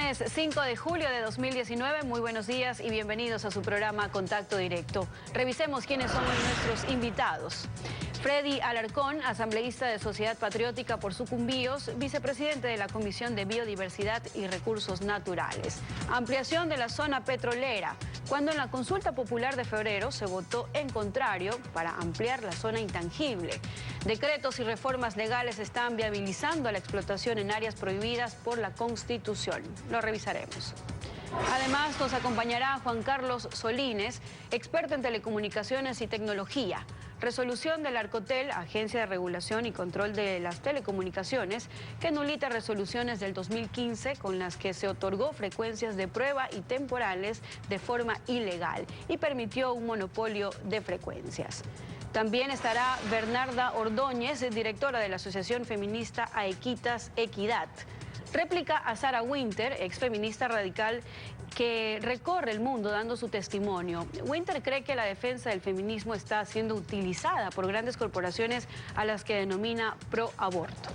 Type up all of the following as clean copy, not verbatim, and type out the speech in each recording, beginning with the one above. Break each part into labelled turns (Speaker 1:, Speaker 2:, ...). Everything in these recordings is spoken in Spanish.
Speaker 1: Lunes 5 de julio de 2019, muy buenos días y bienvenidos a su programa Contacto Directo. Revisemos quiénes son nuestros invitados. Freddy Alarcón, asambleísta de Sociedad Patriótica por Sucumbíos, vicepresidente de la Comisión de Biodiversidad y Recursos Naturales. Ampliación de la zona petrolera, cuando en la consulta popular de febrero se votó en contrario para ampliar la zona intangible. Decretos y reformas legales están viabilizando la explotación en áreas prohibidas por la Constitución. Lo revisaremos. Además, nos acompañará Juan Carlos Solines, experto en telecomunicaciones y tecnología. Resolución del Arcotel, Agencia de Regulación y Control de las Telecomunicaciones, que nulita resoluciones del 2015 con las que se otorgó frecuencias de prueba y temporales de forma ilegal y permitió un monopolio de frecuencias. También estará Bernarda Ordóñez, directora de la Asociación Feminista Aequitas Equidad. Réplica a Sarah Winter, exfeminista radical que recorre el mundo dando su testimonio. Winter cree que la defensa del feminismo está siendo utilizada por grandes corporaciones a las que denomina pro aborto.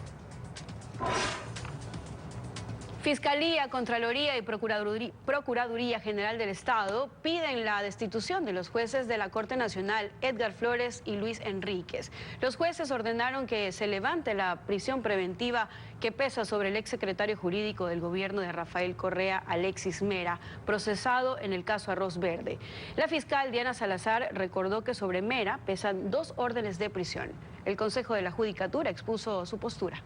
Speaker 1: Fiscalía, Contraloría y Procuraduría General del Estado piden la destitución de los jueces de la Corte Nacional, Edgar Flores y Luis Enríquez. Los jueces ordenaron que se levante la prisión preventiva que pesa sobre el exsecretario jurídico del gobierno de Rafael Correa, Alexis Mera, procesado en el caso Arroz Verde. La fiscal Diana Salazar recordó que sobre Mera pesan 2 órdenes de prisión. El Consejo de la Judicatura expuso su postura.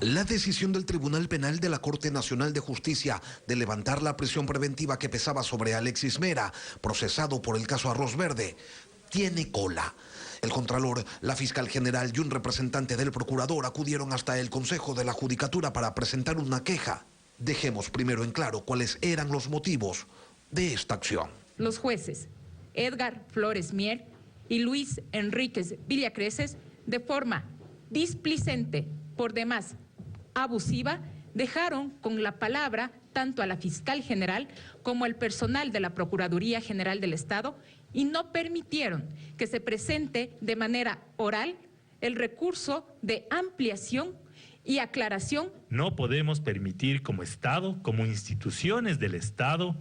Speaker 2: La decisión del Tribunal Penal de la Corte Nacional de Justicia de levantar la prisión preventiva que pesaba sobre Alexis Mera, procesado por el caso Arroz Verde, tiene cola. El Contralor, la Fiscal General y un representante del Procurador acudieron hasta el Consejo de la Judicatura para presentar una queja. Dejemos primero en claro cuáles eran los motivos de esta acción.
Speaker 3: Los jueces Edgar Flores Mier y Luis Enríquez Villacreces, de forma displicente, por demás abusiva, dejaron con la palabra tanto a la fiscal general como al personal de la Procuraduría General del Estado y no permitieron que se presente de manera oral el recurso de ampliación y aclaración.
Speaker 4: No podemos permitir como Estado, como instituciones del Estado,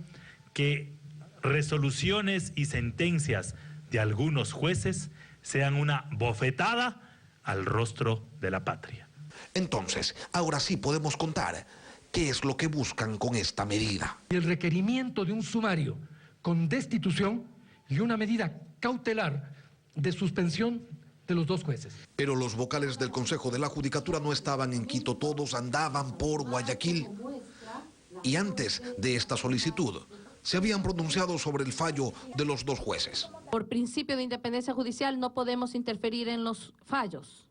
Speaker 4: que resoluciones y sentencias de algunos jueces sean una bofetada al rostro de la patria.
Speaker 2: Entonces, ahora sí podemos contar qué es lo que buscan con esta medida.
Speaker 5: El requerimiento de un sumario con destitución y una medida cautelar de suspensión de los 2 jueces.
Speaker 2: Pero los vocales del Consejo de la Judicatura no estaban en Quito, todos andaban por Guayaquil. Y antes de esta solicitud, se habían pronunciado sobre el fallo de los 2 jueces.
Speaker 6: Por principio de independencia judicial no podemos interferir en los fallos.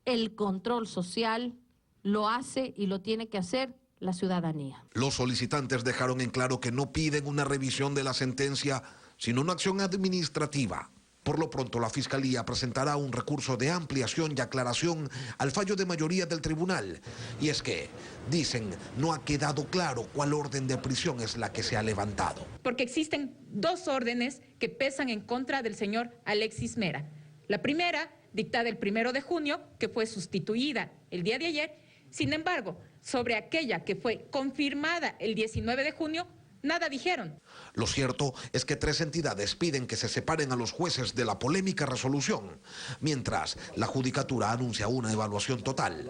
Speaker 6: El control social lo hace y lo tiene que hacer la ciudadanía.
Speaker 2: Los solicitantes dejaron en claro que no piden una revisión de la sentencia, sino una acción administrativa. Por lo pronto, la Fiscalía presentará un recurso de ampliación y aclaración al fallo de mayoría del tribunal. Y es que, dicen, no ha quedado claro cuál orden de prisión es la que se ha levantado.
Speaker 3: Porque existen 2 órdenes que pesan en contra del señor Alexis Mera. La primera, dictada el 1 de junio, que fue sustituida el día de ayer. Sin embargo, sobre aquella que fue confirmada el 19 de junio, nada dijeron.
Speaker 2: Lo cierto es que 3 entidades piden que se separen a los jueces de la polémica resolución, mientras la Judicatura anuncia una evaluación total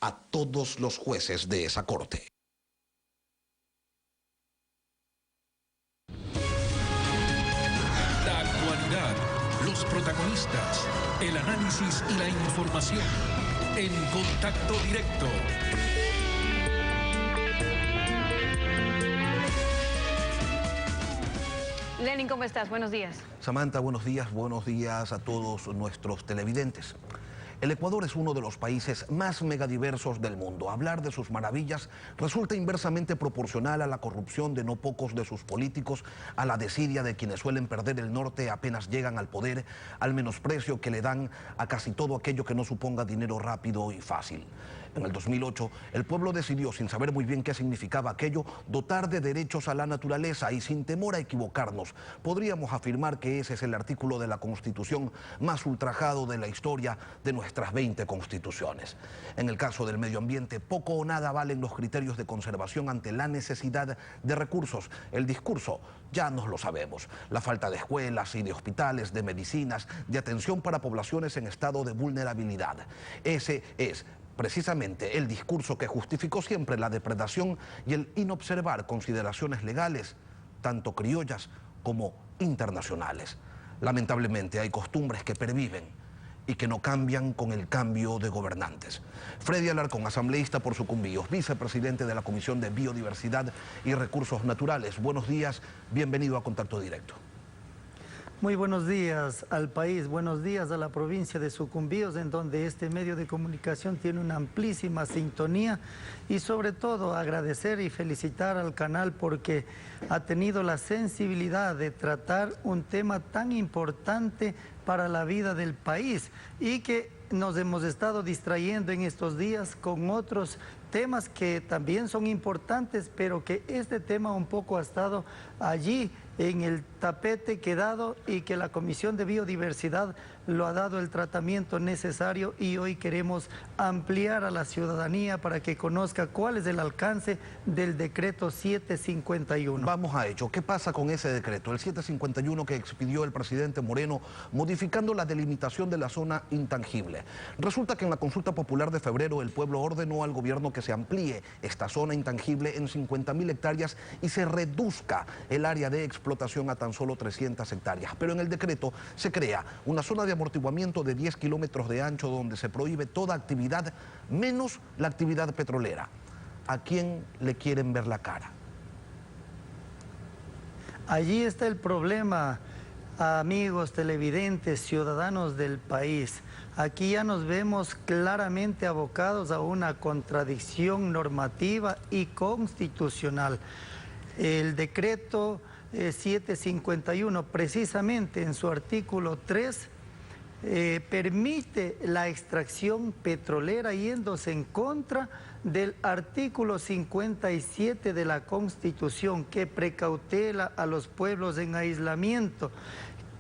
Speaker 2: a todos los jueces de esa corte.
Speaker 7: La actualidad, los protagonistas, el análisis y la información en Contacto Directo.
Speaker 1: Lenin, ¿cómo estás? Buenos días.
Speaker 8: Samantha, buenos días a todos nuestros televidentes. El Ecuador es uno de los países más megadiversos del mundo. Hablar de sus maravillas resulta inversamente proporcional a la corrupción de no pocos de sus políticos, a la desidia de quienes suelen perder el norte apenas llegan al poder, al menosprecio que le dan a casi todo aquello que no suponga dinero rápido y fácil. En el 2008, el pueblo decidió, sin saber muy bien qué significaba aquello, dotar de derechos a la naturaleza y sin temor a equivocarnos, podríamos afirmar que ese es el artículo de la Constitución más ultrajado de la historia de nuestras 20 constituciones. En el caso del medio ambiente, poco o nada valen los criterios de conservación ante la necesidad de recursos. El discurso ya nos lo sabemos. La falta de escuelas y de hospitales, de medicinas, de atención para poblaciones en estado de vulnerabilidad. Ese es precisamente el discurso que justificó siempre la depredación y el inobservar consideraciones legales, tanto criollas como internacionales. Lamentablemente hay costumbres que perviven y que no cambian con el cambio de gobernantes. Freddy Alarcón, asambleísta por Sucumbíos, vicepresidente de la Comisión de Biodiversidad y Recursos Naturales. Buenos días, bienvenido a Contacto Directo.
Speaker 9: Muy buenos días al país, buenos días a la provincia de Sucumbíos, en donde este medio de comunicación tiene una amplísima sintonía, y sobre todo agradecer y felicitar al canal porque ha tenido la sensibilidad de tratar un tema tan importante para la vida del país y que nos hemos estado distrayendo en estos días con otros temas que también son importantes, pero que este tema un poco ha estado allí en el tapete quedado y que la Comisión de Biodiversidad lo ha dado el tratamiento necesario, y hoy queremos ampliar a la ciudadanía para que conozca cuál es el alcance del decreto 751.
Speaker 8: Vamos a ello. ¿Qué pasa con ese decreto? El 751 que expidió el presidente Moreno, modificando la delimitación de la zona intangible. Resulta que en la consulta popular de febrero el pueblo ordenó al gobierno que se amplíe esta zona intangible en 50.000 hectáreas y se reduzca el área de explotación a tan solo 300 hectáreas. Pero en el decreto se crea una zona de amortiguamiento de 10 kilómetros de ancho donde se prohíbe toda actividad menos la actividad petrolera. ¿A quién le quieren ver la cara?
Speaker 9: Allí está el problema, amigos televidentes, ciudadanos del país. Aquí ya nos vemos claramente abocados a una contradicción normativa y constitucional. El decreto 751, precisamente en su artículo 3, permite la extracción petrolera yéndose en contra del artículo 57 de la Constitución, que precautela a los pueblos en aislamiento,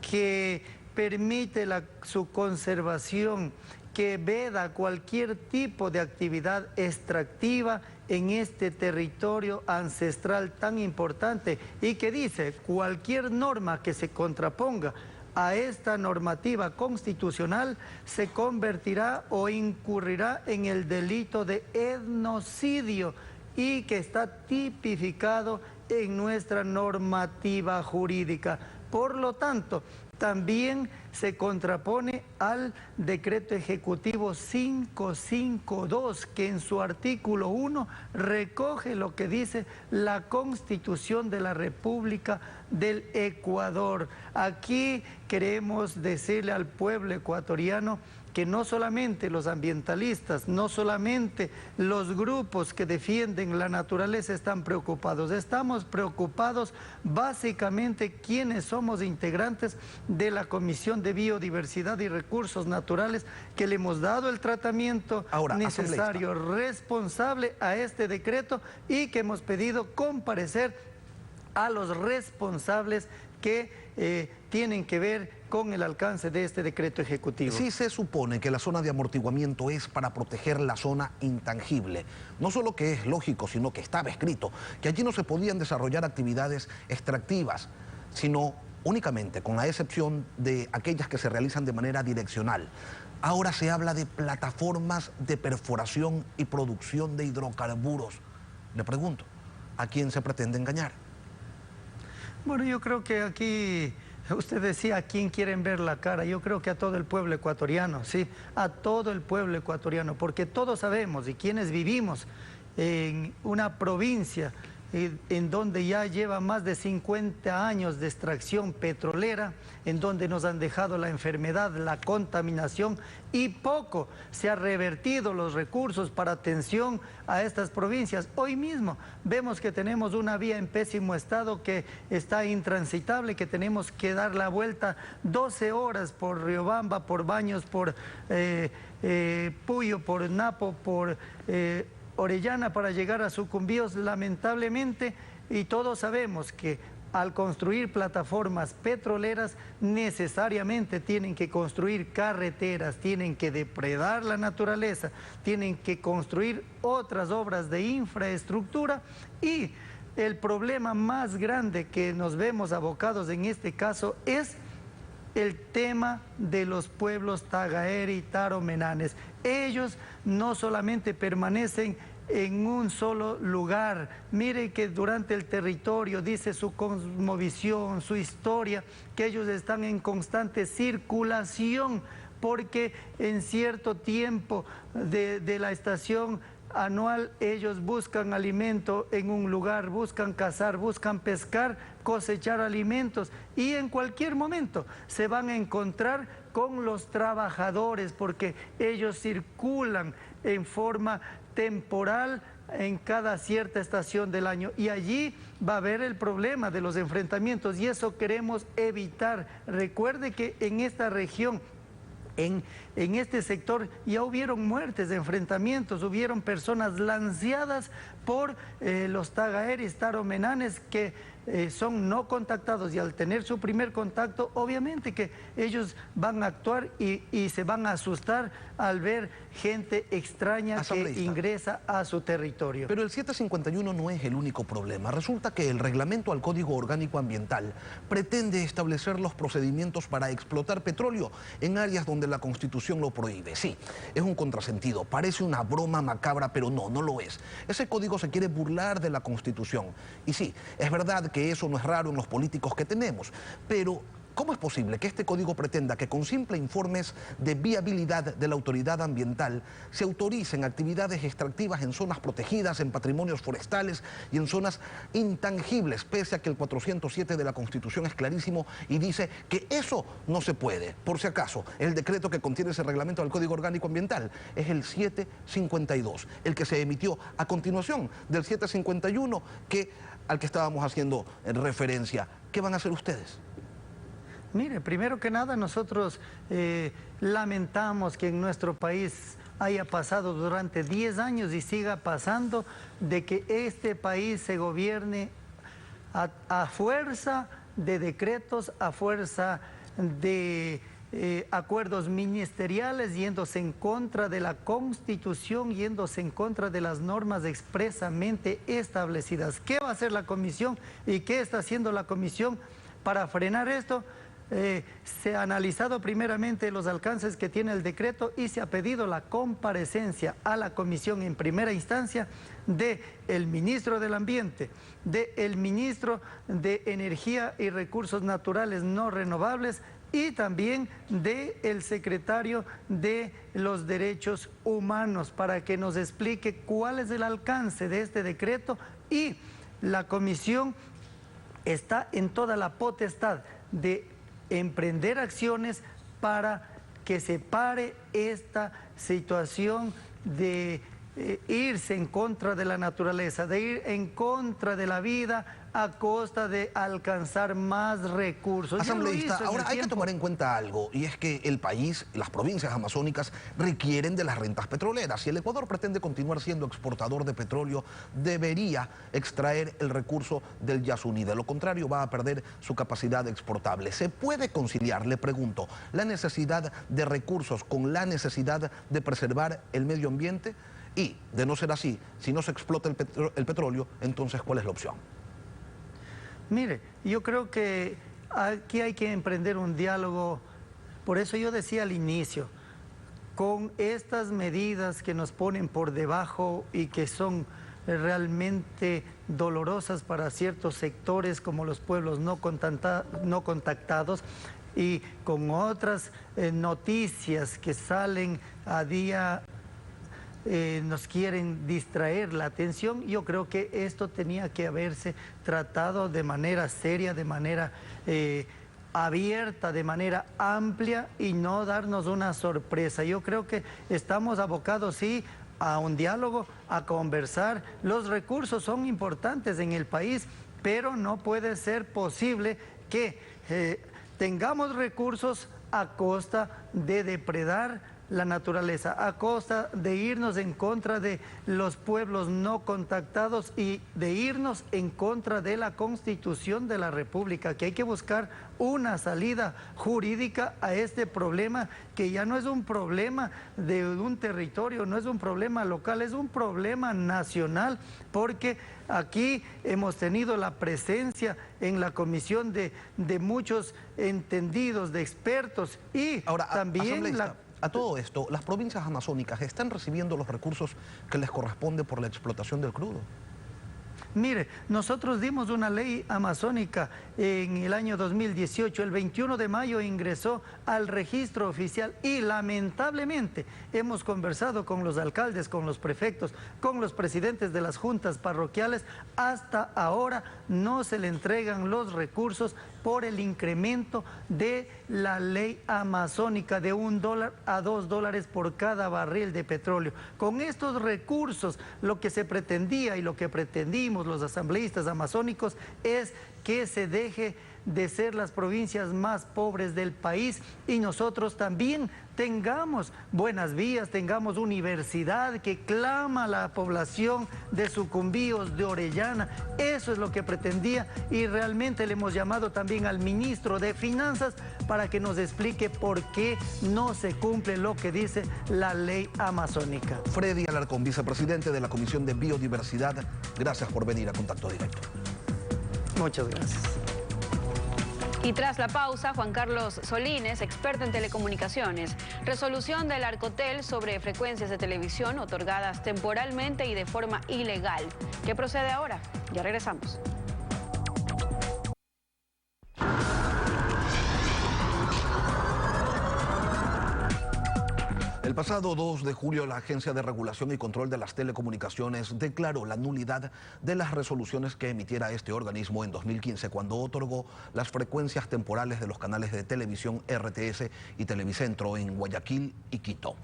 Speaker 9: que permite su conservación, que veda cualquier tipo de actividad extractiva en este territorio ancestral tan importante, y que dice cualquier norma que se contraponga a esta normativa constitucional se convertirá o incurrirá en el delito de etnocidio, y que está tipificado en nuestra normativa jurídica. Por lo tanto, también se contrapone al decreto ejecutivo 552, que en su artículo 1 recoge lo que dice la Constitución de la República del Ecuador. Aquí queremos decirle al pueblo ecuatoriano que no solamente los ambientalistas, no solamente los grupos que defienden la naturaleza están preocupados, estamos preocupados básicamente quienes somos integrantes de la Comisión de Biodiversidad y Recursos Naturales, que le hemos dado el tratamiento necesario, responsable a este decreto, y que hemos pedido comparecer a los responsables que tienen que ver con el alcance de este decreto ejecutivo.
Speaker 8: Sí se supone que la zona de amortiguamiento es para proteger la zona intangible. No solo que es lógico, sino que estaba escrito que allí no se podían desarrollar actividades extractivas, sino únicamente con la excepción de aquellas que se realizan de manera direccional. Ahora se habla de plataformas de perforación y producción de hidrocarburos. Le pregunto, ¿a quién se pretende engañar?
Speaker 9: Bueno, yo creo que aquí, usted decía a quién quieren ver la cara. Yo creo que a todo el pueblo ecuatoriano, sí, a todo el pueblo ecuatoriano, porque todos sabemos, y quienes vivimos en una provincia en donde ya lleva más de 50 años de extracción petrolera, en donde nos han dejado la enfermedad, la contaminación, y poco se ha revertido los recursos para atención a estas provincias. Hoy mismo vemos que tenemos una vía en pésimo estado que está intransitable, que tenemos que dar la vuelta 12 horas por Riobamba, por Baños, por Puyo, por Napo, por Orellana para llegar a Sucumbíos, lamentablemente, y todos sabemos que al construir plataformas petroleras necesariamente tienen que construir carreteras, tienen que depredar la naturaleza, tienen que construir otras obras de infraestructura, y el problema más grande que nos vemos abocados en este caso es el tema de los pueblos Tagaeri y Taromenanes. Ellos no solamente permanecen en un solo lugar, mire que durante el territorio, dice su cosmovisión, su historia, que ellos están en constante circulación, porque en cierto tiempo de la estación anual ellos buscan alimento en un lugar, buscan cazar, buscan pescar, cosechar alimentos, y en cualquier momento se van a encontrar con los trabajadores, porque ellos circulan en forma temporal en cada cierta estación del año, y allí va a haber el problema de los enfrentamientos, y eso queremos evitar. Recuerde que en esta región, en este sector, ya hubieron muertes de enfrentamientos, hubieron personas lanceadas por los Tagaeris, Taromenanes, que son no contactados, y al tener su primer contacto, obviamente que ellos van a actuar y se van a asustar al ver gente extraña que ingresa a su territorio.
Speaker 8: Pero el 751 no es el único problema. Resulta que el reglamento al Código Orgánico Ambiental pretende establecer los procedimientos para explotar petróleo en áreas donde la Constitución lo prohíbe. Sí, es un contrasentido, parece una broma macabra, pero no lo es. Ese código se quiere burlar de la Constitución. Y sí, es verdad que eso no es raro en los políticos que tenemos, pero ¿cómo es posible que este código pretenda que con simples informes de viabilidad de la autoridad ambiental se autoricen actividades extractivas en zonas protegidas, en patrimonios forestales y en zonas intangibles, pese a que el 407 de la Constitución es clarísimo y dice que eso no se puede? Por si acaso, el decreto que contiene ese reglamento del Código Orgánico Ambiental es el 752, el que se emitió a continuación del 751 al que estábamos haciendo referencia. ¿Qué van a hacer ustedes?
Speaker 9: Mire, primero que nada nosotros lamentamos que en nuestro país haya pasado durante 10 años y siga pasando de que este país se gobierne a fuerza de decretos, a fuerza de acuerdos ministeriales, yéndose en contra de la Constitución, yéndose en contra de las normas expresamente establecidas. ¿Qué va a hacer la comisión y qué está haciendo la comisión para frenar esto? Se ha analizado primeramente los alcances que tiene el decreto y se ha pedido la comparecencia a la comisión en primera instancia del ministro del Ambiente, del ministro de Energía y Recursos Naturales No Renovables y también del secretario de los Derechos Humanos, para que nos explique cuál es el alcance de este decreto, y la comisión está en toda la potestad de emprender acciones para que se pare esta situación de irse en contra de la naturaleza, de ir en contra de la vida a costa de alcanzar más recursos.
Speaker 8: Asambleísta, ahora hay que tomar en cuenta algo, y es que el país, las provincias amazónicas requieren de las rentas petroleras. Si el Ecuador pretende continuar siendo exportador de petróleo, debería extraer el recurso del Yasuní. De lo contrario, va a perder su capacidad exportable. ¿Se puede conciliar, le pregunto, la necesidad de recursos con la necesidad de preservar el medio ambiente? Y, de no ser así, si no se explota el petróleo, entonces, ¿cuál es la opción?
Speaker 9: Mire, yo creo que aquí hay que emprender un diálogo, por eso yo decía al inicio, con estas medidas que nos ponen por debajo y que son realmente dolorosas para ciertos sectores como los pueblos no contactados, y con otras noticias que salen a día nos quieren distraer la atención. Yo creo que esto tenía que haberse tratado de manera seria, de manera abierta, de manera amplia y no darnos una sorpresa. Yo creo que estamos abocados, sí, a un diálogo, a conversar. Los recursos son importantes en el país, pero no puede ser posible que tengamos recursos a costa de depredar la naturaleza, a costa de irnos en contra de los pueblos no contactados y de irnos en contra de la Constitución de la República, que hay que buscar una salida jurídica a este problema, que ya no es un problema de un territorio, no es un problema local, es un problema nacional, porque aquí hemos tenido la presencia en la comisión de muchos entendidos, de expertos, y
Speaker 8: ahora,
Speaker 9: también
Speaker 8: a todo esto, ¿las provincias amazónicas están recibiendo los recursos que les corresponde por la explotación del crudo?
Speaker 9: Mire, nosotros dimos una ley amazónica en el año 2018, el 21 de mayo ingresó al registro oficial y lamentablemente hemos conversado con los alcaldes, con los prefectos, con los presidentes de las juntas parroquiales, hasta ahora no se le entregan los recursos por el incremento de la ley amazónica de $1 a $2 por cada barril de petróleo. Con estos recursos, lo que se pretendía y lo que pretendimos los asambleístas amazónicos es que se deje de ser las provincias más pobres del país y nosotros también tengamos buenas vías, tengamos universidad que clama la población de Sucumbíos, de Orellana. Eso es lo que pretendía y realmente le hemos llamado también al ministro de Finanzas para que nos explique por qué no se cumple lo que dice la ley amazónica.
Speaker 8: Freddy Alarcón, vicepresidente de la Comisión de Biodiversidad, gracias por venir a Contacto Directo.
Speaker 9: Muchas gracias.
Speaker 1: Y tras la pausa, Juan Carlos Solines, experto en telecomunicaciones. Resolución del Arcotel sobre frecuencias de televisión otorgadas temporalmente y de forma ilegal. ¿Qué procede ahora? Ya regresamos.
Speaker 8: El pasado 2 de julio, la Agencia de Regulación y Control de las Telecomunicaciones declaró la nulidad de las resoluciones que emitiera este organismo en 2015, cuando otorgó las frecuencias temporales de los canales de televisión RTS y Televicentro en Guayaquil y Quito.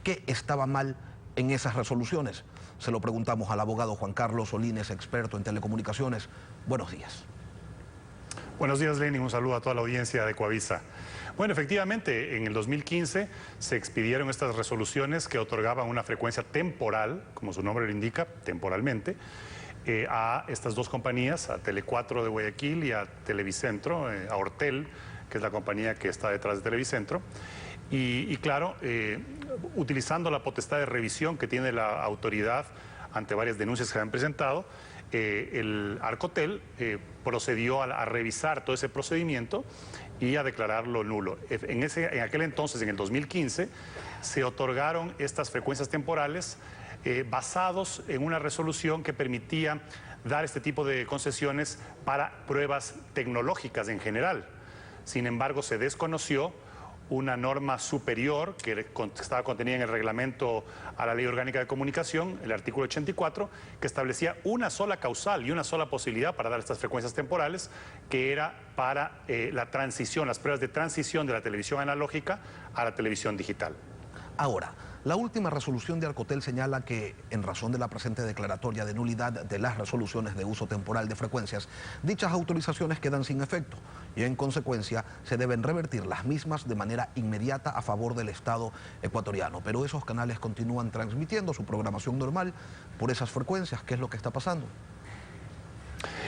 Speaker 8: ¿Qué estaba mal en esas resoluciones? Se lo preguntamos al abogado Juan Carlos Solines, experto en telecomunicaciones. Buenos días.
Speaker 10: Buenos días, Lenin. Un saludo a toda la audiencia de Coavisa. Bueno, efectivamente, en el 2015 se expidieron estas resoluciones que otorgaban una frecuencia temporal, como su nombre lo indica, temporalmente, a estas dos compañías, a Tele4 de Guayaquil y a Televicentro, a Ortel, que es la compañía que está detrás de Televicentro. Y claro, utilizando la potestad de revisión que tiene la autoridad ante varias denuncias que se han presentado, el Arcotel procedió a revisar todo ese procedimiento y a declararlo nulo. En aquel entonces, en el 2015, se otorgaron estas frecuencias temporales basados en una resolución que permitía dar este tipo de concesiones para pruebas tecnológicas en general. Sin embargo, se desconoció una norma superior que estaba contenida en el reglamento a la Ley Orgánica de Comunicación, el artículo 84, que establecía una sola causal y una sola posibilidad para dar estas frecuencias temporales, que era para la transición, las pruebas de transición de la televisión analógica a la televisión digital.
Speaker 8: Ahora, la última resolución de Arcotel señala que, en razón de la presente declaratoria de nulidad de las resoluciones de uso temporal de frecuencias, dichas autorizaciones quedan sin efecto y, en consecuencia, se deben revertir las mismas de manera inmediata a favor del Estado ecuatoriano. Pero esos canales continúan transmitiendo su programación normal por esas frecuencias. ¿Qué es lo que está pasando?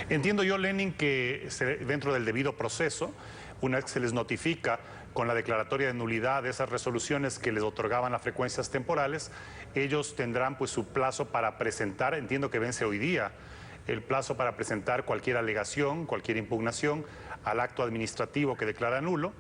Speaker 10: Entiendo yo, Lenin, que dentro del debido proceso, una vez que se les notifica con la declaratoria de nulidad de esas resoluciones que les otorgaban las frecuencias temporales, ellos tendrán pues su plazo para presentar, entiendo que vence hoy día, el plazo para presentar cualquier alegación, cualquier impugnación al acto administrativo que declara nulo.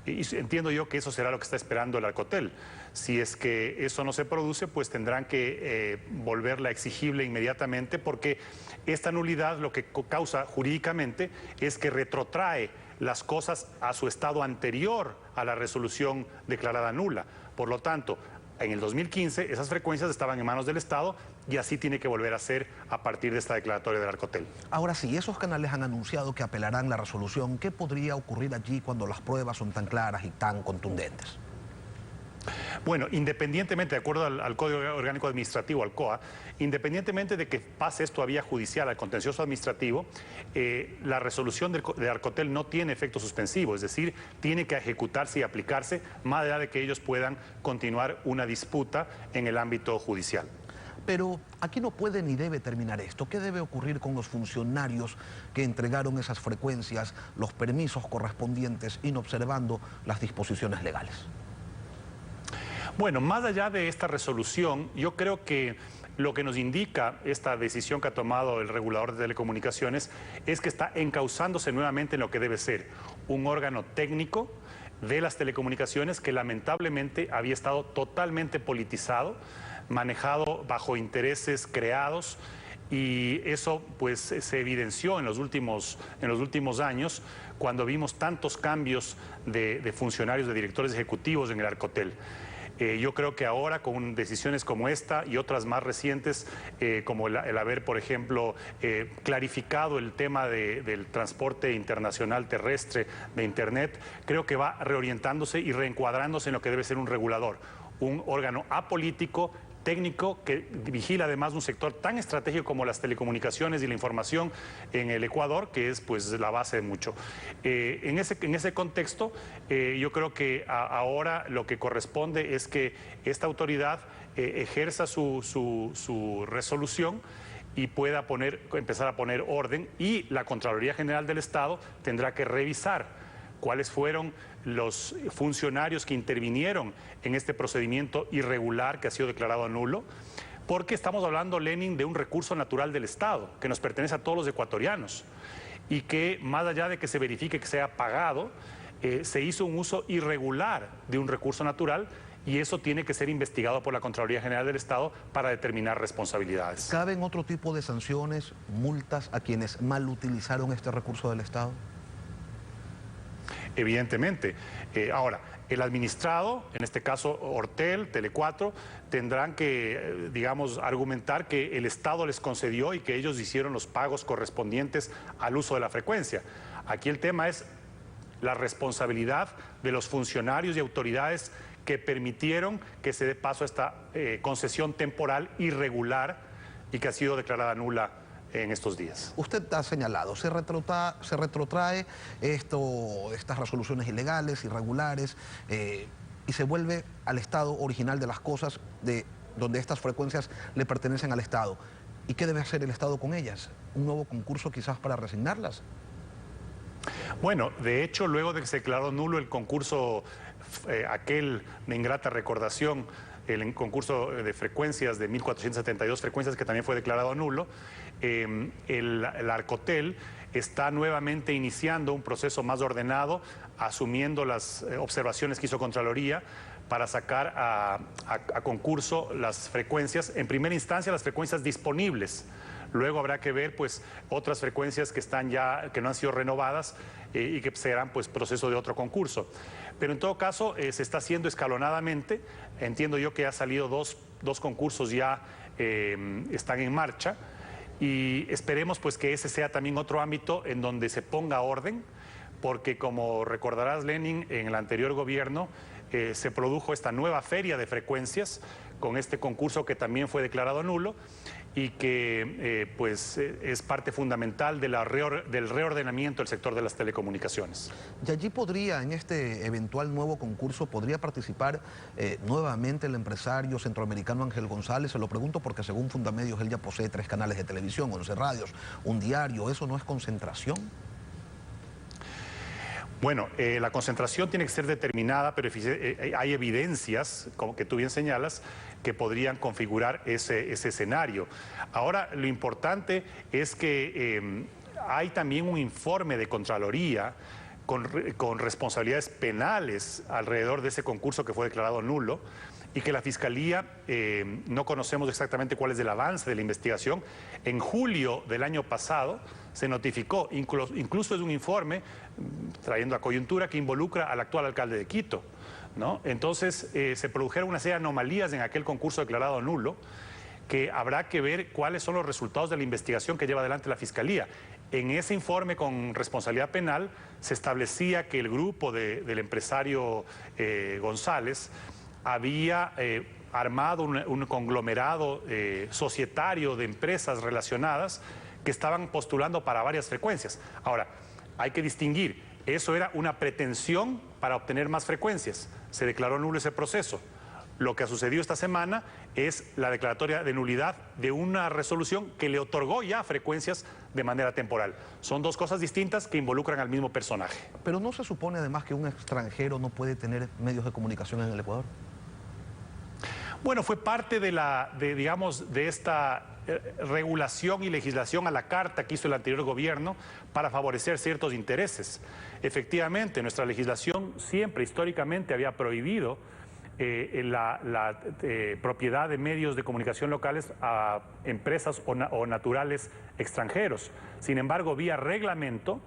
Speaker 10: Y entiendo yo que eso será lo que está esperando el Arcotel. Si es que eso no se produce, pues tendrán que volverla exigible inmediatamente, porque esta nulidad lo que causa jurídicamente es que retrotrae las cosas a su estado anterior a la resolución declarada nula. Por lo tanto, En el 2015 esas frecuencias estaban en manos del Estado y así tiene que volver a ser a partir de esta declaratoria del Arcotel.
Speaker 8: Ahora sí, esos canales han anunciado que apelarán la resolución. ¿Qué podría ocurrir allí cuando las pruebas son tan claras y tan contundentes?
Speaker 10: Bueno, independientemente, de acuerdo al Código Orgánico Administrativo, al COA, independientemente de que pase esto a vía judicial, al contencioso administrativo, la resolución del Arcotel no tiene efecto suspensivo, es decir, tiene que ejecutarse y aplicarse más allá de que ellos puedan continuar una disputa en el ámbito judicial.
Speaker 8: Pero aquí no puede ni debe terminar esto. ¿Qué debe ocurrir con los funcionarios que entregaron esas frecuencias, los permisos correspondientes, inobservando las disposiciones legales?
Speaker 10: Bueno, más allá de esta resolución, yo creo que lo que nos indica esta decisión que ha tomado el regulador de telecomunicaciones es que está encauzándose nuevamente en lo que debe ser un órgano técnico de las telecomunicaciones que lamentablemente había estado totalmente politizado, manejado bajo intereses creados, y eso pues se evidenció en los últimos años cuando vimos tantos cambios de funcionarios, de directores ejecutivos en el Arcotel. Yo creo que ahora con decisiones como esta y otras más recientes, como el haber, por ejemplo, clarificado el tema del transporte internacional terrestre de Internet, creo que va reorientándose y reencuadrándose en lo que debe ser un regulador, un órgano apolítico, técnico, que vigila además un sector tan estratégico como las telecomunicaciones y la información en el Ecuador, que es pues la base de mucho. En ese contexto, yo creo que ahora lo que corresponde es que esta autoridad ejerza su resolución y pueda empezar a poner orden, y la Contraloría General del Estado tendrá que revisar cuáles fueron los funcionarios que intervinieron en este procedimiento irregular que ha sido declarado nulo, porque estamos hablando, Lenin, de un recurso natural del Estado que nos pertenece a todos los ecuatorianos y que, más allá de que se verifique que sea pagado, se hizo un uso irregular de un recurso natural, y eso tiene que ser investigado por la Contraloría General del Estado para determinar responsabilidades.
Speaker 8: ¿Caben otro tipo de sanciones, multas a quienes mal utilizaron este recurso del Estado?
Speaker 10: Evidentemente. Ahora, el administrado, en este caso Ortel, Tele4, tendrán que, digamos, argumentar que el Estado les concedió y que ellos hicieron los pagos correspondientes al uso de la frecuencia. Aquí el tema es la responsabilidad de los funcionarios y autoridades que permitieron que se dé paso a esta concesión temporal irregular y que ha sido declarada nula en estos días.
Speaker 8: Usted ha señalado, se retrotrae estas resoluciones ilegales, irregulares, y se vuelve al estado original de las cosas, donde estas frecuencias le pertenecen al Estado. ¿Y qué debe hacer el Estado con ellas? ¿Un nuevo concurso quizás para resignarlas?
Speaker 10: Bueno, de hecho, luego de que se declaró nulo el concurso, aquel de ingrata recordación, el concurso de frecuencias de 1.472 frecuencias, que también fue declarado nulo, el Arcotel está nuevamente iniciando un proceso más ordenado, asumiendo las observaciones que hizo Contraloría para sacar a concurso las frecuencias, en primera instancia las frecuencias disponibles. Luego habrá que ver pues otras frecuencias que no han sido renovadas y que serán pues proceso de otro concurso. Pero en todo caso se está haciendo escalonadamente. Entiendo yo que ha salido dos concursos ya están en marcha, y esperemos pues que ese sea también otro ámbito en donde se ponga orden, porque como recordarás, Lenin, en el anterior gobierno se produjo esta nueva feria de frecuencias con este concurso que también fue declarado nulo, y que pues es parte fundamental de del reordenamiento del sector de las telecomunicaciones.
Speaker 8: Y allí podría, en este eventual nuevo concurso, podría participar nuevamente el empresario centroamericano Ángel González. Se lo pregunto porque según Fundamedios él ya posee 3 canales de televisión, 11 radios, un diario. ¿Eso no es concentración?
Speaker 10: Bueno, la concentración tiene que ser determinada, pero hay evidencias, como que tú bien señalas, que podrían configurar ese escenario. Ahora, lo importante es que hay también un informe de Contraloría con responsabilidades penales alrededor de ese concurso que fue declarado nulo, y que la Fiscalía, no conocemos exactamente cuál es el avance de la investigación. En julio del año pasado se notificó, incluso es un informe, trayendo a coyuntura, que involucra al actual alcalde de Quito, ¿no? Entonces se produjeron una serie de anomalías en aquel concurso declarado nulo, que habrá que ver cuáles son los resultados de la investigación que lleva adelante la Fiscalía. En ese informe con responsabilidad penal se establecía que el grupo del empresario González había armado un conglomerado societario de empresas relacionadas que estaban postulando para varias frecuencias. Ahora, hay que distinguir, eso era una pretensión para obtener más frecuencias. Se declaró nulo ese proceso. Lo que ha sucedido esta semana es la declaratoria de nulidad de una resolución que le otorgó ya frecuencias de manera temporal. Son dos cosas distintas que involucran al mismo personaje.
Speaker 8: Pero ¿no se supone además que un extranjero no puede tener medios de comunicación en el Ecuador?
Speaker 10: Bueno, fue parte de esta regulación y legislación a la carta que hizo el anterior gobierno para favorecer ciertos intereses. Efectivamente, nuestra legislación siempre históricamente había prohibido la propiedad de medios de comunicación locales a empresas o naturales extranjeros. Sin embargo, vía reglamento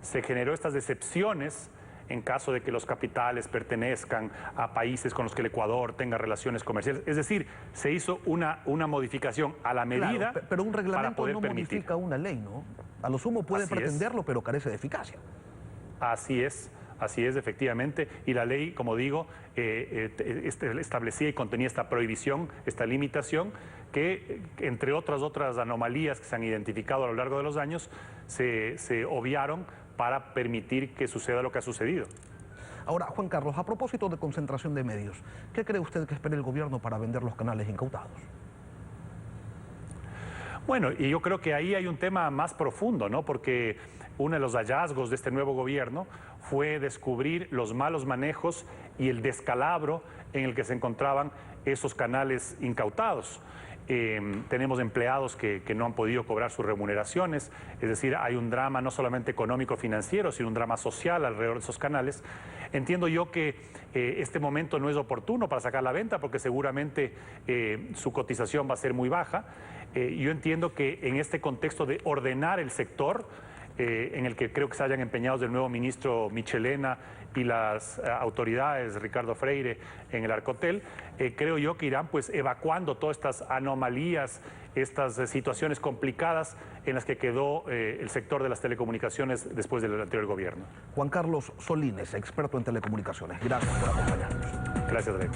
Speaker 10: se generó estas excepciones en caso de que los capitales pertenezcan a países con los que el Ecuador tenga relaciones comerciales. Es decir, se hizo una modificación a la medida.
Speaker 8: Claro, pero un reglamento
Speaker 10: para poder
Speaker 8: no
Speaker 10: permitir.
Speaker 8: modifica una ley, ¿no? A lo sumo puede
Speaker 10: Así
Speaker 8: pretenderlo,
Speaker 10: es.
Speaker 8: pero carece de eficacia.
Speaker 10: Así es efectivamente, y la ley, como digo, establecía y contenía esta prohibición, esta limitación, que entre otras anomalías que se han identificado a lo largo de los años, se obviaron para permitir que suceda lo que ha sucedido.
Speaker 8: Ahora, Juan Carlos, a propósito de concentración de medios, ¿qué cree usted que espera el gobierno para vender los canales incautados?
Speaker 10: Bueno, y yo creo que ahí hay un tema más profundo, ¿no? Porque uno de los hallazgos de este nuevo gobierno fue descubrir los malos manejos y el descalabro en el que se encontraban esos canales incautados. Tenemos empleados que no han podido cobrar sus remuneraciones, es decir, hay un drama no solamente económico-financiero, sino un drama social alrededor de esos canales. Entiendo yo que este momento no es oportuno para sacar la venta porque seguramente su cotización va a ser muy baja. Yo entiendo que en este contexto de ordenar el sector, en el que creo que se hayan empeñado el nuevo ministro Michelena y las autoridades, Ricardo Freire, en el Arcotel, creo yo que irán pues evacuando todas estas anomalías, estas situaciones complicadas en las que quedó el sector de las telecomunicaciones después del anterior gobierno.
Speaker 8: Juan Carlos Solines, experto en telecomunicaciones, gracias por acompañarnos.
Speaker 10: Gracias, Drey.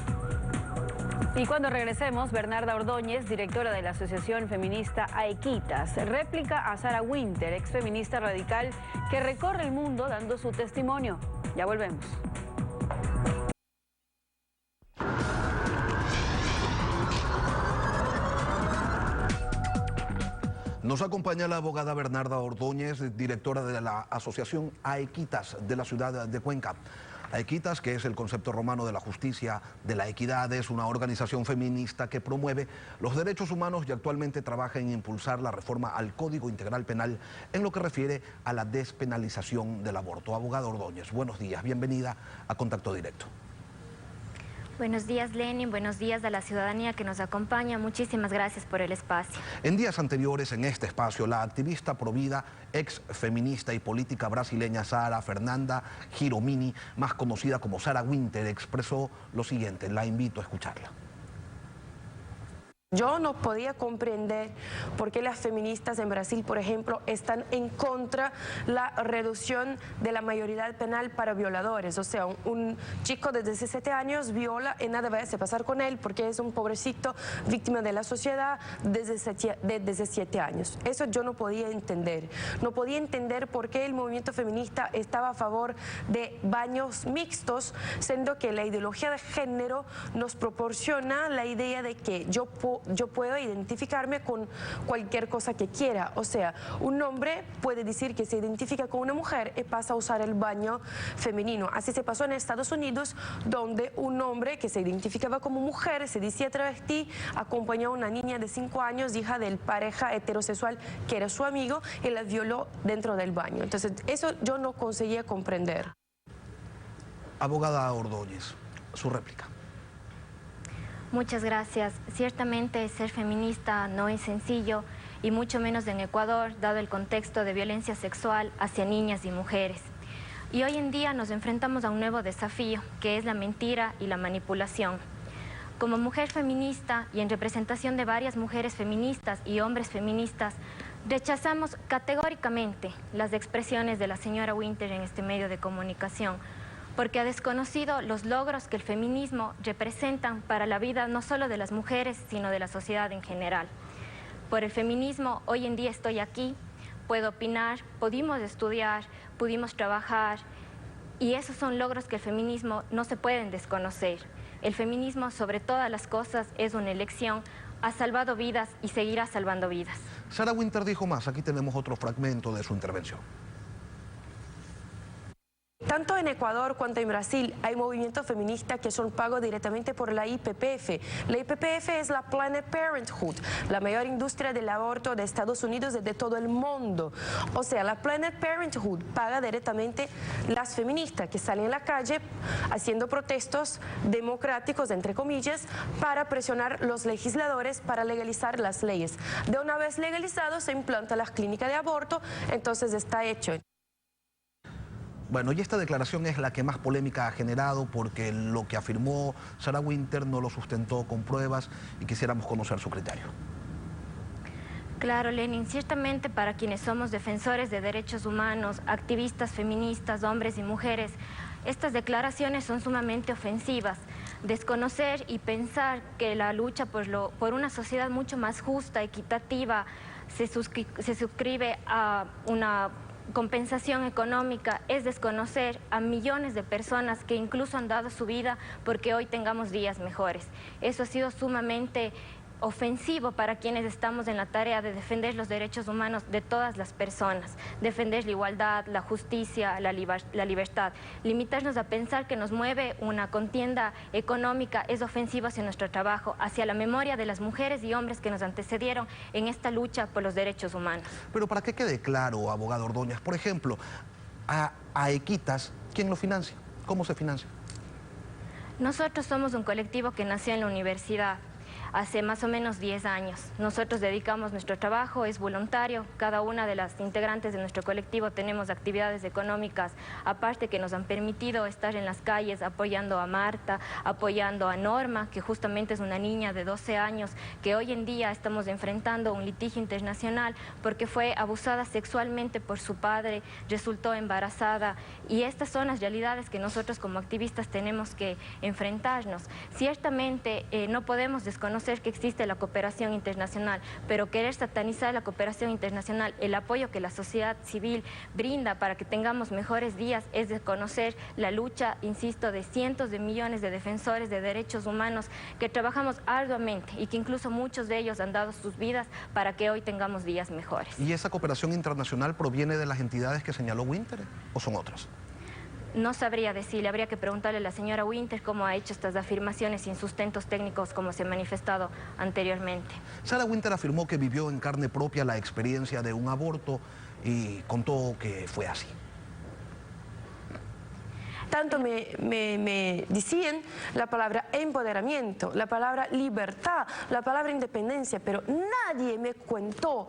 Speaker 1: Y cuando regresemos, Bernarda Ordóñez, directora de la Asociación Feminista Aequitas, réplica a Sarah Winter, exfeminista radical que recorre el mundo dando su testimonio. Ya volvemos.
Speaker 8: Nos acompaña la abogada Bernarda Ordóñez, directora de la Asociación Aequitas de la ciudad de Cuenca. Aequitas, que es el concepto romano de la justicia, de la equidad, es una organización feminista que promueve los derechos humanos y actualmente trabaja en impulsar la reforma al Código Integral Penal en lo que refiere a la despenalización del aborto. Abogada Ordóñez, buenos días, bienvenida a Contacto Directo.
Speaker 11: Buenos días, Lenin, buenos días a la ciudadanía que nos acompaña. Muchísimas gracias por el espacio.
Speaker 8: En días anteriores, en este espacio, la activista provida, ex feminista y política brasileña Sara Fernanda Giromini, más conocida como Sarah Winter, expresó lo siguiente. La invito a escucharla.
Speaker 12: Yo no podía comprender por qué las feministas en Brasil, por ejemplo, están en contra de la reducción de la mayoría penal para violadores. O sea, un chico de 17 años viola y nada va a hacer pasar con él porque es un pobrecito víctima de la sociedad de 17 años. Eso yo no podía entender. No podía entender por qué el movimiento feminista estaba a favor de baños mixtos, siendo que la ideología de género nos proporciona la idea de que yo puedo identificarme con cualquier cosa que quiera. O sea, un hombre puede decir que se identifica con una mujer y pasa a usar el baño femenino. Así se pasó en Estados Unidos, donde un hombre que se identificaba como mujer, se decía travesti, acompañó a una niña de 5 años, hija del pareja heterosexual que era su amigo, y la violó dentro del baño. Entonces, eso yo no conseguía comprender.
Speaker 8: Abogada Ordóñez, su réplica.
Speaker 11: Muchas gracias. Ciertamente ser feminista no es sencillo y mucho menos en Ecuador, dado el contexto de violencia sexual hacia niñas y mujeres. Y hoy en día nos enfrentamos a un nuevo desafío, que es la mentira y la manipulación. Como mujer feminista y en representación de varias mujeres feministas y hombres feministas, rechazamos categóricamente las expresiones de la señora Winter en este medio de comunicación, porque ha desconocido los logros que el feminismo representan para la vida no solo de las mujeres, sino de la sociedad en general. Por el feminismo, hoy en día estoy aquí, puedo opinar, pudimos estudiar, pudimos trabajar, y esos son logros que el feminismo no se pueden desconocer. El feminismo, sobre todas las cosas, es una elección, ha salvado vidas y seguirá salvando vidas.
Speaker 8: Sarah Winter dijo más, aquí tenemos otro fragmento de su intervención.
Speaker 12: Tanto en Ecuador cuanto en Brasil hay movimientos feministas que son pagos directamente por la IPPF. La IPPF es la Planned Parenthood, la mayor industria del aborto de Estados Unidos y de todo el mundo. O sea, la Planned Parenthood paga directamente las feministas que salen a la calle haciendo protestos democráticos, entre comillas, para presionar los legisladores para legalizar las leyes. De una vez legalizado, se implanta las clínicas de aborto, entonces está hecho.
Speaker 8: Bueno, y esta declaración es la que más polémica ha generado porque lo que afirmó Sarah Winter no lo sustentó con pruebas y quisiéramos conocer su criterio.
Speaker 11: Claro, Lenin, ciertamente para quienes somos defensores de derechos humanos, activistas feministas, hombres y mujeres, estas declaraciones son sumamente ofensivas. Desconocer y pensar que la lucha por una sociedad mucho más justa, equitativa, se suscribe a una compensación económica es desconocer a millones de personas que incluso han dado su vida porque hoy tengamos días mejores. Eso ha sido sumamente ofensivo para quienes estamos en la tarea de defender los derechos humanos de todas las personas, defender la igualdad, la justicia, la libertad. Limitarnos a pensar que nos mueve una contienda económica es ofensivo hacia nuestro trabajo, hacia la memoria de las mujeres y hombres que nos antecedieron en esta lucha por los derechos humanos.
Speaker 8: Pero para que quede claro, abogado Ordóñez, por ejemplo, a Equitas, ¿quién lo financia? ¿Cómo se financia?
Speaker 11: Nosotros somos un colectivo que nació en la universidad hace más o menos 10 años. Nosotros dedicamos nuestro trabajo, es voluntario. Cada una de las integrantes de nuestro colectivo tenemos actividades económicas, aparte que nos han permitido estar en las calles apoyando a Marta, apoyando a Norma, que justamente es una niña de 12 años, que hoy en día estamos enfrentando un litigio internacional porque fue abusada sexualmente por su padre, resultó embarazada, y estas son las realidades que nosotros como activistas tenemos que enfrentarnos. Ciertamente no podemos desconocer que existe la cooperación internacional, pero querer satanizar la cooperación internacional, el apoyo que la sociedad civil brinda para que tengamos mejores días, es desconocer la lucha, insisto, de cientos de millones de defensores de derechos humanos que trabajamos arduamente y que incluso muchos de ellos han dado sus vidas para que hoy tengamos días mejores.
Speaker 8: ¿Y esa cooperación internacional proviene de las entidades que señaló Winter o son otras?
Speaker 11: No sabría decirle, habría que preguntarle a la señora Winter cómo ha hecho estas afirmaciones sin sustentos técnicos como se ha manifestado anteriormente.
Speaker 8: Sarah Winter afirmó que vivió en carne propia la experiencia de un aborto y contó que fue así.
Speaker 12: Tanto me decían la palabra empoderamiento, la palabra libertad, la palabra independencia, pero nadie me contó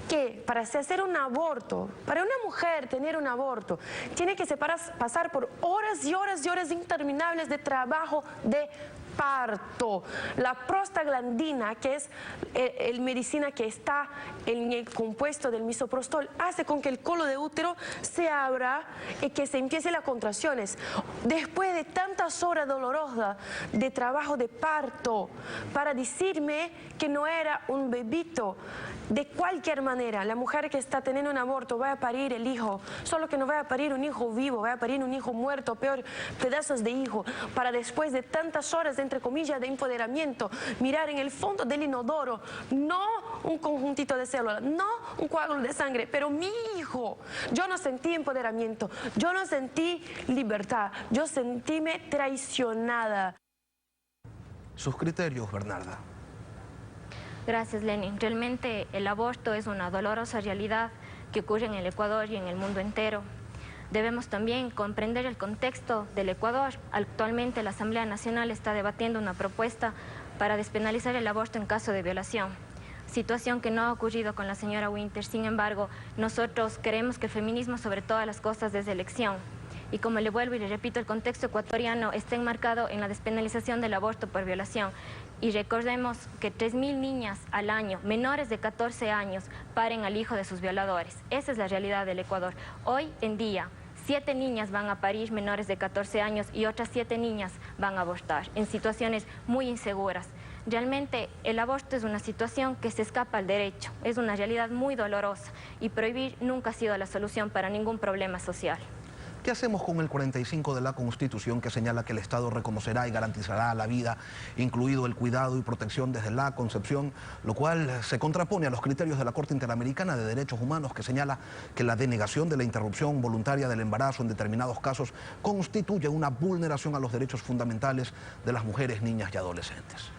Speaker 12: que para hacer un aborto, para una mujer tener un aborto, tiene que pasar por horas y horas y horas interminables de trabajo de parto. La prostaglandina, que es el medicina que está en el compuesto del misoprostol, hace con que el colo de útero se abra y que se empiecen las contracciones. Después de tantas horas dolorosas de trabajo de parto, para decirme que no era un bebito, de cualquier manera, la mujer que está teniendo un aborto va a parir el hijo, solo que no va a parir un hijo vivo, va a parir un hijo muerto, peor, pedazos de hijo, para después de tantas horas, entre comillas, de empoderamiento, mirar en el fondo del inodoro, no un conjuntito de células, no un coágulo de sangre, pero mi hijo. Yo no sentí empoderamiento, yo no sentí libertad, yo sentíme traicionada.
Speaker 8: Sus criterios, Bernarda.
Speaker 11: Gracias, Lenin. Realmente el aborto es una dolorosa realidad que ocurre en el Ecuador y en el mundo entero. Debemos también comprender el contexto del Ecuador. Actualmente la Asamblea Nacional está debatiendo una propuesta para despenalizar el aborto en caso de violación, situación que no ha ocurrido con la señora Winter. Sin embargo, nosotros creemos que el feminismo sobre todas las cosas es elección. Y como le vuelvo y le repito, el contexto ecuatoriano está enmarcado en la despenalización del aborto por violación. Y recordemos que 3.000 niñas al año, menores de 14 años, paren al hijo de sus violadores. Esa es la realidad del Ecuador. Hoy en día, 7 niñas van a parir menores de 14 años y otras 7 niñas van a abortar en situaciones muy inseguras. Realmente el aborto es una situación que se escapa al derecho, es una realidad muy dolorosa y prohibir nunca ha sido la solución para ningún problema social.
Speaker 8: ¿Qué hacemos con el 45 de la Constitución que señala que el Estado reconocerá y garantizará la vida, incluido el cuidado y protección desde la concepción, lo cual se contrapone a los criterios de la Corte Interamericana de Derechos Humanos que señala que la denegación de la interrupción voluntaria del embarazo en determinados casos constituye una vulneración a los derechos fundamentales de las mujeres, niñas y adolescentes?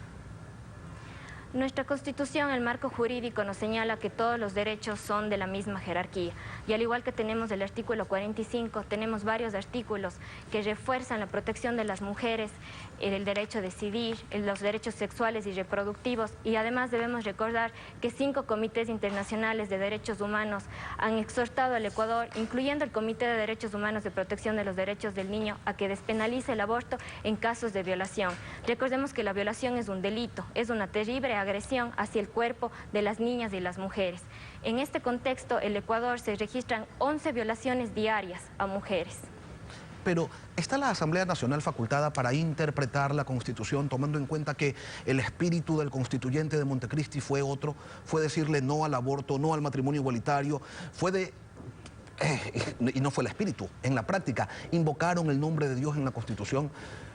Speaker 11: Nuestra Constitución, el marco jurídico, nos señala que todos los derechos son de la misma jerarquía. Y al igual que tenemos el artículo 45, tenemos varios artículos que refuerzan la protección de las mujeres, el derecho a decidir, los derechos sexuales y reproductivos. Y además debemos recordar que 5 comités internacionales de derechos humanos han exhortado al Ecuador, incluyendo el Comité de Derechos Humanos de Protección de los Derechos del Niño, a que despenalice el aborto en casos de violación. Recordemos que la violación es un delito, es una terrible agresión hacia el cuerpo de las niñas y las mujeres. En este contexto, en el Ecuador se registran 11 violaciones diarias a mujeres.
Speaker 8: Pero ¿está la Asamblea Nacional facultada para interpretar la Constitución tomando en cuenta que el espíritu del constituyente de Montecristi fue otro? Fue decirle no al aborto, no al matrimonio igualitario, y no fue el espíritu. En la práctica, invocaron el nombre de Dios en la Constitución.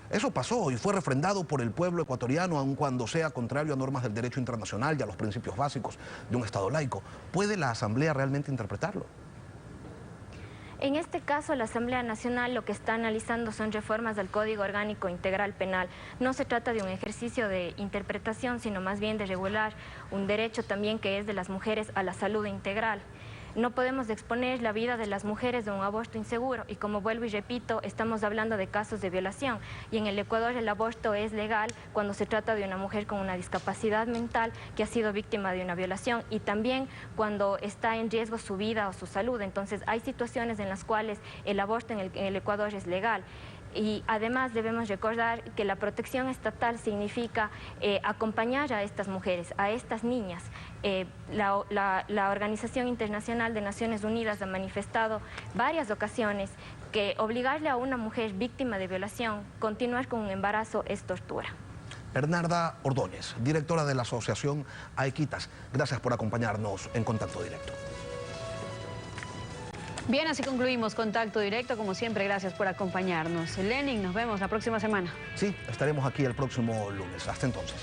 Speaker 8: Eso pasó y fue refrendado por el pueblo ecuatoriano, aun cuando sea contrario a normas del derecho internacional y a los principios básicos de un Estado laico. ¿Puede la Asamblea realmente interpretarlo?
Speaker 11: En este caso, la Asamblea Nacional lo que está analizando son reformas del Código Orgánico Integral Penal. No se trata de un ejercicio de interpretación, sino más bien de regular un derecho también que es de las mujeres a la salud integral. No podemos exponer la vida de las mujeres a un aborto inseguro y, como vuelvo y repito, estamos hablando de casos de violación y en el Ecuador el aborto es legal cuando se trata de una mujer con una discapacidad mental que ha sido víctima de una violación y también cuando está en riesgo su vida o su salud. Entonces hay situaciones en las cuales el aborto en el Ecuador es legal. Y además debemos recordar que la protección estatal significa acompañar a estas mujeres, a estas niñas. La Organización Internacional de Naciones Unidas ha manifestado varias ocasiones que obligarle a una mujer víctima de violación continuar con un embarazo es tortura.
Speaker 8: Bernarda Ordóñez, directora de la Asociación Aequitas, gracias por acompañarnos en Contacto Directo.
Speaker 1: Bien, así concluimos Contacto Directo. Como siempre, gracias por acompañarnos. Lenin, nos vemos la próxima semana.
Speaker 8: Sí, estaremos aquí el próximo lunes. Hasta entonces.